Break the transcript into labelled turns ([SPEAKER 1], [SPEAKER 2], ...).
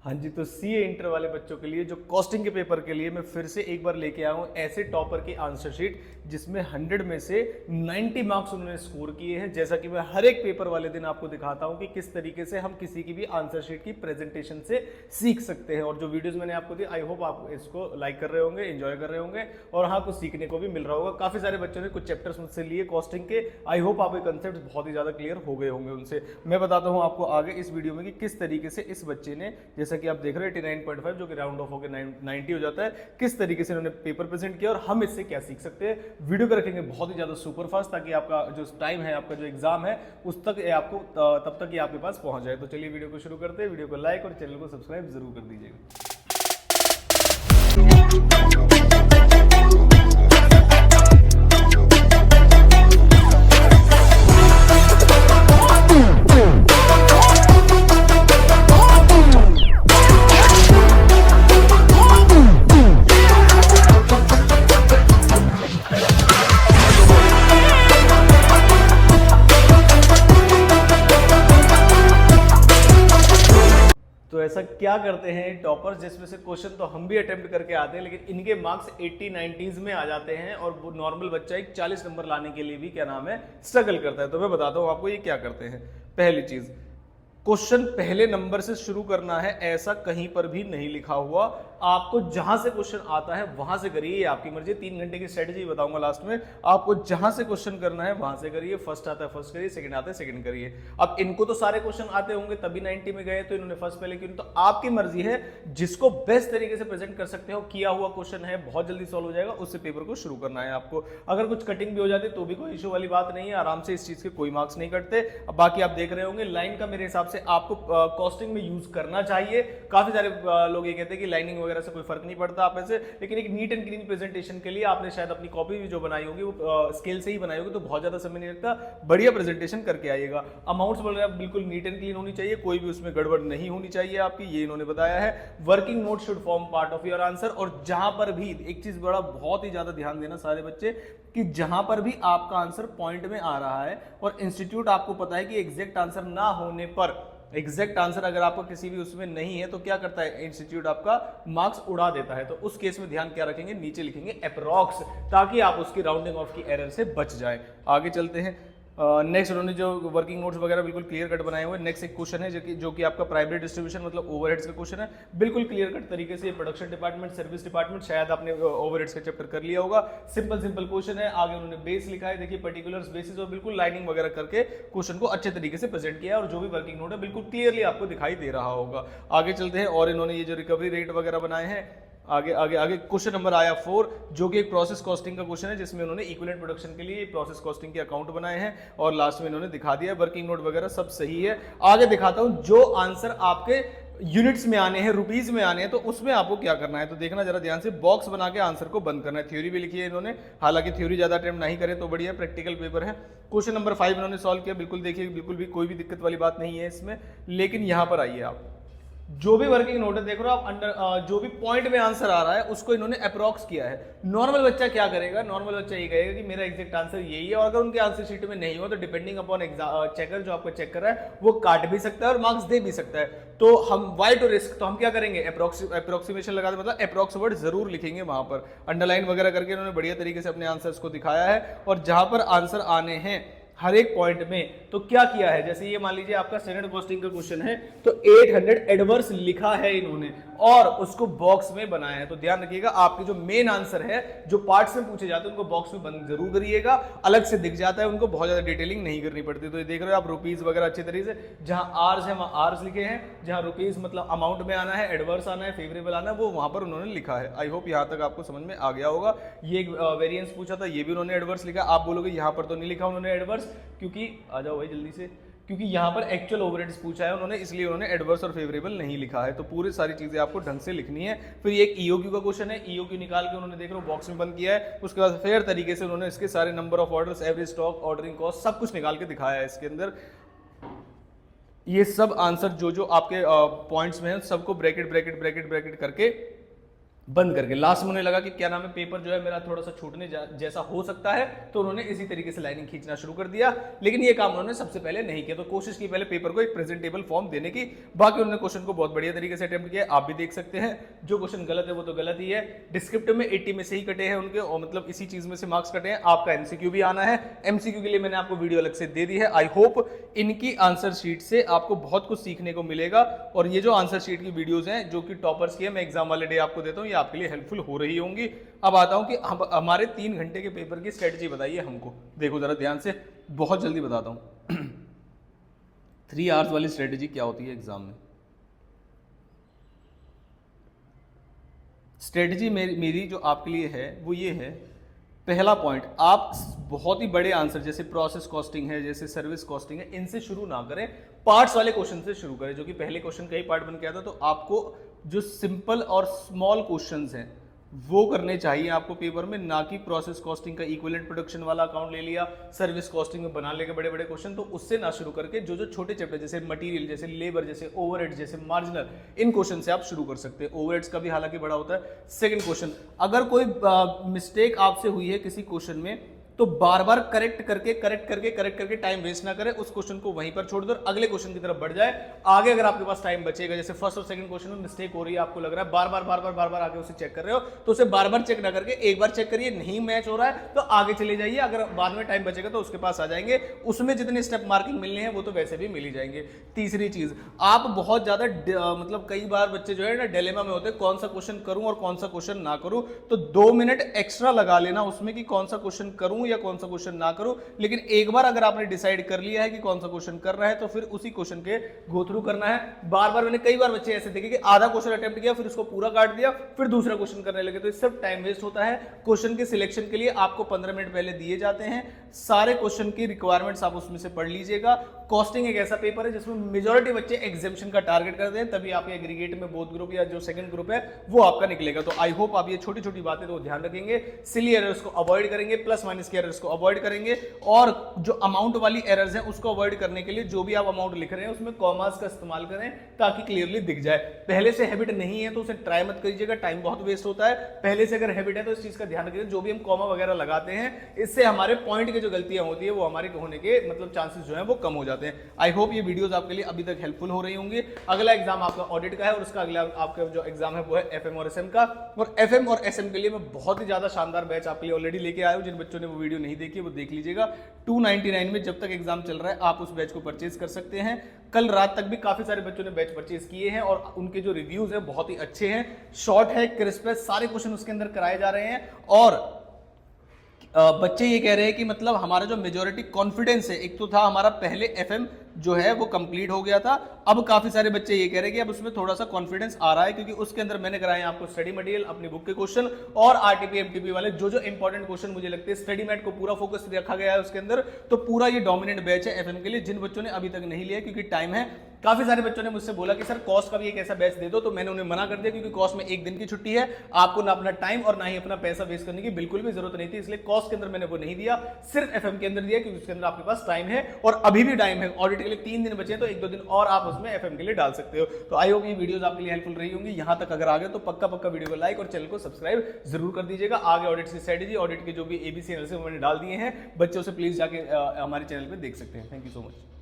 [SPEAKER 1] हाँ जी, तो CA inter वाले बच्चों के लिए जो कॉस्टिंग के पेपर के लिए मैं फिर से एक बार लेके आया हूँ ऐसे टॉपर की आंसर शीट जिसमें 100 में से 90 मार्क्स उन्होंने स्कोर किए हैं। जैसा कि मैं हर एक पेपर वाले दिन आपको दिखाता हूँ कि किस तरीके से हम किसी की भी आंसर शीट की प्रेजेंटेशन से सीख सकते हैं। और जो वीडियोस मैंने आपको दी, आई होप आप इसको लाइक कर रहे होंगे, एंजॉय कर रहे होंगे और हाँ कुछ सीखने को भी मिल रहा होगा। काफी सारे बच्चों ने कुछ चैप्टर्स मुझसे लिए कॉस्टिंग के, आई होप आपके कंसेप्ट बहुत ही ज्यादा क्लियर हो गए होंगे उनसे। मैं बताता हूँ आपको आगे इस वीडियो में कि किस तरीके से इस बच्चे ने, जैसा कि आप देख रहे हैं 89.5 जो कि राउंड ऑफ होकर 90 हो जाता है, किस तरीके से उन्होंने पेपर प्रेजेंट किया और हम इससे क्या सीख सकते हैं। वीडियो को रखेंगे बहुत ही ज्यादा सुपर फास्ट ताकि आपका जो टाइम है, आपका जो एग्जाम है उस तक आपको तब तक ये आपके पास पहुंच जाए। तो चलिए वीडियो को शुरू करते हैं। वीडियो को लाइक और चैनल को सब्सक्राइब जरूर कर दीजिएगा। तो ऐसा क्या करते हैं टॉपर्स, जिसमें से क्वेश्चन तो हम भी अटेम्प्ट करके आते हैं लेकिन इनके मार्क्स 80 90s में आ जाते हैं और वो नॉर्मल बच्चा एक 40 नंबर लाने के लिए भी क्या नाम है स्ट्रगल करता है। तो मैं बताता हूं आपको ये क्या करते हैं। पहली चीज, क्वेश्चन पहले नंबर से शुरू करना है, ऐसा कहीं पर भी नहीं लिखा हुआ। आपको जहां से क्वेश्चन आता है वहां से करिए, आपकी मर्जी। 3 घंटे की स्ट्रेटेजी बताऊंगा लास्ट में। आपको जहां से क्वेश्चन करना है वहां से करिए। फर्स्ट आता है फर्स्ट करिए, सेकंड आता है सेकंड करिए। अब इनको तो सारे क्वेश्चन आते होंगे तभी 90 में गए, तो इन्होंने फर्स्ट पहले क्यों? तो आपकी मर्जी है, जिसको बेस्ट तरीके से प्रेजेंट कर सकते हो। किया हुआ क्वेश्चन है, बहुत जल्दी सॉल्व हो जाएगा, उससे पेपर को शुरू करना है आपको। अगर कुछ कटिंग भी हो जाती तो भी कोई इशू वाली बात नहीं है, आराम से इस चीज के कोई मार्क्स नहीं कटते। अब बाकी आप देख रहे होंगे लाइन का मेरे हिसाब से आपको कॉस्टिंग में यूज करना चाहिए। काफी सारे लोग ये कहते हैं कि लाइनिंग वगैरह से कोई फर्क नहीं पड़ता आप ऐसे, लेकिन एक नीट एंड क्लीन प्रेजेंटेशन के लिए आपने शायद अपनी कॉपी भी जो बनाई होगी वो स्केल से ही बनाई होगी, तो बहुत ज्यादा समय नहीं लगता। बढ़िया प्रेजेंटेशन करके आइएगा। अमाउंट्स वगैरह बिल्कुल नीट एंड क्लीन होनी चाहिए, कोई भी उसमें गड़बड़ नहीं होनी चाहिए आपकी, ये इन्होंने बताया है। Working note should form part of your answer. और जहां पर भी एक चीज बड़ा बहुत ही ज्यादा ध्यान देना सारे बच्चे, कि जहां पर भी आपका आंसर पॉइंट में आ रहा है और इंस्टीट्यूट आपको पता है कि एग्जैक्ट आंसर ना होने पर, एग्जैक्ट आंसर अगर आपको किसी भी उसमें नहीं है तो क्या करता है इंस्टीट्यूट, आपका मार्क्स उड़ा देता है। तो उस केस में ध्यान क्या रखेंगे, नीचे लिखेंगे अप्रॉक्स, ताकि आप उसकी राउंडिंग ऑफ की एरर से बच जाए। आगे चलते हैं। नेक्स्ट उन्होंने जो वर्किंग नोट्स वगैरह बिल्कुल क्लियर कट बनाए हुए। नेक्स्ट एक क्वेश्चन है जो कि आपका प्राइमरी डिस्ट्रीब्यूशन मतलब ओवरहेड्स का क्वेश्चन है, बिल्कुल क्लियर कट तरीके से। प्रोडक्शन डिपार्टमेंट, सर्विस डिपार्टमेंट, शायद आपने ओवरहेड्स का चैप्टर कर लिया होगा। सिंपल सिंपल क्वेश्चन है। आगे उन्होंने बेस लिखा है, देखिए पर्टिकुलर्स, बेसिस, और बिल्कुल लाइनिंग वगैरह करके क्वेश्चन को अच्छे तरीके से प्रेजेंट किया है। और जो भी वर्किंग नोट है बिल्कुल क्लियरली आपको दिखाई दे रहा होगा। आगे चलते हैं। और इन्होंने ये जो रिकवरी रेट वगैरह बनाए हैं, आगे आगे आगे क्वेश्चन नंबर आया 4, जो कि एक प्रोसेस कॉस्टिंग का क्वेश्चन है, जिसमें उन्होंने इक्विवेलेंट प्रोडक्शन के लिए प्रोसेस कॉस्टिंग के अकाउंट बनाए हैं और लास्ट में इन्होंने दिखा दिया। वर्किंग नोट वगैरह सब सही है। आगे दिखाता हूं जो आंसर आपके यूनिट्स में आने हैं, रुपीज में आने हैं, तो उसमें आपको क्या करना है। तो देखना जरा ध्यान से, बॉक्स बना के आंसर को बंद करना है। थ्योरी भी लिखी है इन्होंने, हालांकि थ्योरी ज्यादा अटेम्प्ट नहीं करे तो बढ़िया, प्रैक्टिकल पेपर है। क्वेश्चन नंबर 5 इन्होंने सॉल्व किया, बिल्कुल देखिए, बिल्कुल भी कोई भी दिक्कत वाली बात नहीं है इसमें। लेकिन यहां पर आइए, आप जो भी वर्किंग नोट है देख रहे हो आप, अंडर जो भी पॉइंट में आंसर आ रहा है उसको इन्होंने अप्रॉक्स किया है। नॉर्मल बच्चा क्या करेगा, नॉर्मल बच्चा ये कहेगा कि मेरा एग्जैक्ट आंसर यही है, और अगर उनके आंसर शीट में नहीं हो तो डिपेंडिंग अपॉन चेकर जो आपका चेक कर रहा है वो काट भी सकता है और मार्क्स दे भी सकता है। तो हम वाई टू रिस्क, तो हम क्या करेंगे, अप्रोक्सीमेशन लगा दे, मतलब अप्रॉक्स वर्ड जरूर लिखेंगे वहां पर, अंडरलाइन वगैरह करके इन्होंने बढ़िया तरीके से अपने आंसर्स को दिखाया है। और जहां पर आंसर आने हैं हर एक पॉइंट में, तो क्या किया है, जैसे ये मान लीजिए आपका स्टैंडर्ड कॉस्टिंग का क्वेश्चन है, तो 800 एडवर्स लिखा है इन्होंने और उसको बॉक्स में बनाया है। तो ध्यान रखिएगा, आपके जो मेन आंसर है, जो पार्ट्स में पूछे जाते हैं उनको बॉक्स में बंद जरूर करिएगा, अलग से दिख जाता है, उनको बहुत ज्यादा डिटेलिंग नहीं करनी पड़ती। तो ये देख रहे हो आप, रुपीज वगैरह अच्छी तरीके से, जहां आर्स है वहां आर्स लिखे हैं, जहां रुपीज मतलब अमाउंट में आना है, एडवर्स आना है, फेवरेबल आना है, वो वहां पर उन्होंने लिखा है। आई होप यहां तक आपको समझ में आ गया होगा। ये एक वेरिएंस पूछा था, ये भी उन्होंने एडवर्स लिखा। आप बोलोगे यहां पर तो नहीं लिखा उन्होंने एडवर्स, क्योंकि आ जाओ भाई जल्दी से, क्योंकि यहां पर एक्चुअल ओवरहेड्स पूछा है उन्होंने, इसलिए उन्होंने एडवर्स और फेवरेबल नहीं लिखा है। तो पूरी सारी चीजें आपको ढंग से लिखनी है। फिर ये एक ईओक्यू का क्वेश्चन है, ईओक्यू निकाल के उन्होंने देख लो बॉक्स में बंद किया है। उसके बाद फेयर तरीके से उन्होंने इसके सारे number of orders, average stock, ordering cost, सब कुछ निकाल के दिखाया है इसके अंदर। ये सब आंसर जो जो आपके पॉइंट्स में है सबको ब्रैकेट ब्रैकेट ब्रैकेट ब्रैकेट करके बंद करके लास्ट में उन्हें लगा कि क्या नाम है पेपर जो है मेरा थोड़ा सा छूटने जैसा हो सकता है, तो उन्होंने इसी तरीके से लाइनिंग खींचना शुरू कर दिया। लेकिन ये काम उन्होंने सबसे पहले नहीं किया, तो कोशिश की पहले पेपर को एक प्रेजेंटेबल फॉर्म देने की। बाकी उन्होंने क्वेश्चन को बहुत बढ़िया तरीके से अटेम्प्ट किया, आप भी देख सकते हैं। जो क्वेश्चन गलत है वो तो गलत ही है, डिस्क्रिप्टिव में 80 में से ही कटे हैं उनके, और मतलब इसी चीज में से मार्क्स कटे हैं। आपका एमसीक्यू भी आना है, एमसीक्यू के लिए मैंने आपको वीडियो अलग से दे दी है। आई होप इनकी आंसर शीट से आपको बहुत कुछ सीखने को मिलेगा। और ये जो आंसर शीट की वीडियोस हैं जो कि टॉपर्स की है, मैं एग्जाम वाले डे आपको देता हूँ, ये आपके लिए हेल्पफुल हो रही होंगी। अब आता हूं कि हमारे 3 घंटे के पेपर की स्ट्रेटजी बताइए हमको। देखो जरा ध्यान से, बहुत जल्दी बताता हूं 3 आवर्स वाली स्ट्रेटजी क्या होती है एग्जाम में। स्ट्रेटजी मेरी जो आपके लिए है वो ये है, पहला पॉइंट, आप बहुत ही बड़े आंसर जैसे प्रोसेस कॉस्टिंग है, जैसे सर्विस कॉस्टिंग है, इनसे शुरू ना करें, पार्ट्स वाले क्वेश्चन से शुरू करें। जो कि पहले क्वेश्चन का ही पार्ट बन के आता, तो आपको जो सिंपल और स्मॉल क्वेश्चंस हैं वो करने चाहिए आपको पेपर में, ना कि प्रोसेस कॉस्टिंग का इक्विवेलेंट प्रोडक्शन वाला अकाउंट ले लिया, सर्विस कॉस्टिंग में बना लेके बड़े बड़े क्वेश्चन, तो उससे ना शुरू करके जो जो छोटे चैप्टर जैसे मटेरियल, जैसे लेबर, जैसे ओवरहेड, जैसे मार्जिनल, इन क्वेश्चन से आप शुरू कर सकते हैं। ओवरहेड्स का भी हालांकि बड़ा होता है। सेकंड क्वेश्चन, अगर कोई मिस्टेक आपसे हुई है किसी क्वेश्चन में, तो बार बार करेक्ट करके टाइम वेस्ट ना करें, उस क्वेश्चन को वहीं पर छोड़ दो, अगले क्वेश्चन की तरफ बढ़ जाए। आगे अगर आपके पास टाइम बचेगा, जैसे फर्स्ट और सेकंड क्वेश्चन में मिस्टेक हो रही है, आपको लग रहा है बार बार आगे उसे चेक कर रहे हो, तो उसे बार बार चेक ना करके एक बार चेक करिए, नहीं मैच हो रहा है तो आगे चले जाइए। अगर बाद में टाइम बचेगा तो उसके पास आ जाएंगे, उसमें जितने स्टेप मार्किंग मिलने हैं वो तो वैसे भी मिल ही जाएंगे। तीसरी चीज, आप बहुत ज्यादा मतलब कई बार बच्चे जो है ना डिलेमा में होते हैं, कौन सा क्वेश्चन करूं और कौन सा क्वेश्चन ना करूं, तो 2 मिनट एक्स्ट्रा लगा लेना उसमें कि कौन सा क्वेश्चन करूं या कौन सा क्वेश्चन ना करूं। लेकिन एक बार अगर आपने डिसाइड कर लिया है कि कौन सा क्वेश्चन कर रहा है, तो फिर उसी क्वेश्चन के गो थ्रू करना है। बार बार मैंने कई बार बच्चे ऐसे देखे कि आधा क्वेश्चन अटेम्प्ट किया, फिर उसको पूरा काट दिया, फिर दूसरा क्वेश्चन करने लगे, तो इससे टाइम वेस्ट होता है। क्वेश्चन के सिलेक्शन के लिए आपको 15 मिनट पहले दिए जाते हैं, सारे क्वेश्चन की रिक्वायरमेंट्स आप उसमें से पढ़ लीजिएगा। कॉस्टिंग एक ऐसा पेपर है जिसमें मेजॉरिटी बच्चे एग्जामिशन का टारगेट करते हैं, तभी आपके एग्रीगेट में बोथ ग्रुप या जो सेकंड ग्रुप है वो आपका निकलेगा। तो आई होप आप ये छोटी छोटी बातें तो ध्यान रखेंगे, सिली एरर्स को अवॉइड करेंगे, प्लस माइनस के एरर्स को अवॉइड करेंगे, और जो अमाउंट वाली एरर्स हैं उसको अवॉइड करने के लिए जो भी आप अमाउंट लिख रहे हैं उसमें कॉमास का इस्तेमाल करें ताकि क्लियरली दिख जाए। पहले से हैबिट नहीं है तो उसे ट्राई मत करिएगा, टाइम बहुत वेस्ट होता है। पहले से अगर हैबिट है तो इस चीज का ध्यान रखिए, जो भी हम कॉमा वगैरह लगाते हैं इससे हमारे पॉइंट की जो गलतियां होती है वो हमारे होने के मतलब चांसेस जो है वो कम हो जाते हैं। आई होप ये वीडियोस आपके लिए अभी तक हेल्पफुल हो रही होंगी। अगला एग्जाम आपका ऑडिट का है और उसका अगला आपका जो एग्जाम है वो है एफएम और एसएम का। और एफएम और एसएम के लिए मैं बहुत ही ज्यादा शानदार बैच आपके लिए ऑलरेडी लेके आया हूं। जिन बच्चों ने वो वीडियो नहीं देखी वो देख लीजिएगा। 299 में जब तक एग्जाम चल रहा है आप उस बैच को परचेज कर सकते हैं। कल रात तक भी काफी सारे बच्चों ने बैच परचेज किए हैं और उनके जो रिव्यूज हैं बहुत ही अच्छे हैं, शॉर्ट है, क्रिस्प है, सारे क्वेश्चन उसके अंदर कराए जा रहे हैं। और बच्चे ये कह रहे हैं कि मतलब हमारा जो मेजॉरिटी कॉन्फिडेंस है, एक तो था हमारा पहले एफएम जो है वो कंप्लीट हो गया था, अब काफी सारे बच्चे ये कह रहे हैं कि अब उसमें थोड़ा सा कॉन्फिडेंस आ रहा है क्योंकि उसके अंदर मैंने कराए आपको स्टडी मटेरियल, अपनी बुक के क्वेश्चन और आरटीपी एमटीपी वाले जो जो इंपॉर्टेंट क्वेश्चन मुझे लगते हैं। स्टडी मैट को पूरा फोकस रखा गया है उसके अंदर, तो पूरा ये डोमिनेंट बैच है एफएम के लिए। जिन बच्चों ने अभी तक नहीं लिया क्योंकि टाइम है, काफी सारे बच्चों ने मुझसे बोला कि सर कॉस्ट का भी एक ऐसा बैच दे दो, तो मैंने उन्हें मना कर दिया क्योंकि कॉस्ट में एक दिन की छुट्टी है, आपको ना अपना टाइम और ना ही अपना पैसा वेस्ट करने की बिल्कुल भी जरूरत नहीं थी, इसलिए कॉस्ट के अंदर मैंने वो नहीं दिया, सिर्फ एफएम के अंदर दिया क्योंकि उसके अंदर आपके पास टाइम है और अभी भी टाइम है। ऑडिट के लिए 3 दिन बचे हैं तो 1-2 दिन और आप उसमें एफएम के लिए डाल सकते हो। तो आई होप ये वीडियोस आपके लिए हेल्पफुल रही होंगी। यहां तक अगर आ गए तो पक्का वीडियो को लाइक और चैनल को सब्सक्राइब जरूर कर दीजिएगा। आगे ऑडिट की स्ट्रेटेजी, ऑडिट के जो भी एबीसी एनालिसिस मैंने डाल दिए हैं, बच्चों से प्लीज जाके हमारे चैनल पे देख सकते हैं। Thank you so much.